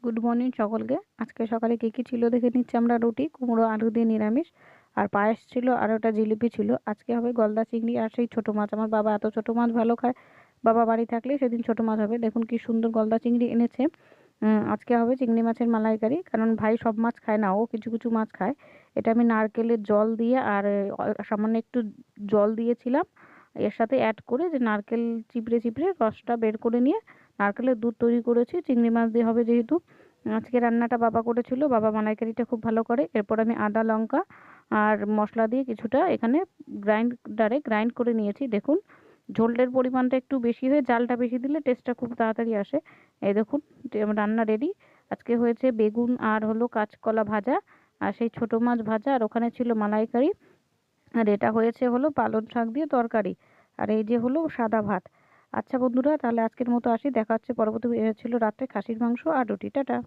Good morning সকলকে। আজকে সকালে কি ছিল দেখে নিচ্ছি আমরা। রুটি, কুমড়ো, আলু দিয়ে নিরামিষ, আর পায়েস ছিল, আর ওটা জিলিপি ছিল। আজকে হবে গলদা চিংড়ি আর সেই ছোট মাছ। আমার বাবা এত ছোট মাছ ভালো খায়, বাবা বাড়ি থাকলে সেদিন ছোট মাছ হবে। দেখুন কি সুন্দর গলদা চিংড়ি এনেছে। আজকে হবে চিংড়ি মাছের মালাইকারি, কারণ ভাই সব মাছ খায় না, ও কিছু কিছু মাছ খায়। এটা আমি নারকেলের জল দিয়ে আর সামান্য একটু জল দিয়েছিলাম, এর সাথে অ্যাড করে যে নারকেল চিপড়ে চিপড়ে রসটা বের করে নিয়ে নারকেলের দুধ তৈরি করেছি। চিংড়ি মাছ দিয়ে হবে যেহেতু। আজকে রান্নাটা বাবা করেছিল, বাবা মালাইকারিটা খুব ভালো করে। এরপর আমি আদা লঙ্কা আর মশলা দিয়ে কিছুটা এখানে গ্রাইন্ড করে নিয়েছি। দেখুন ঝোলের পরিমাণটা একটু বেশি হয়ে, জালটা বেশি দিলে টেস্টটা খুব তাড়াতাড়ি আসে। এই দেখুন রান্না রেডি। আজকে হয়েছে বেগুন আর হলো কাঁচকলা ভাজা, আর সেই ছোট মাছ ভাজা, আর ওখানে ছিল মালাইকারি, আর এটা হয়েছে হলো পালং শাক দিয়ে তরকারি, আর এই যে হলো সাদা ভাত। আচ্ছা বন্ধুরা, তাহলে আজকের মতো আসি, দেখা হচ্ছে পরবর্তী। ছিল রাত্রে খাসির মাংস আর রুটি। টাটা।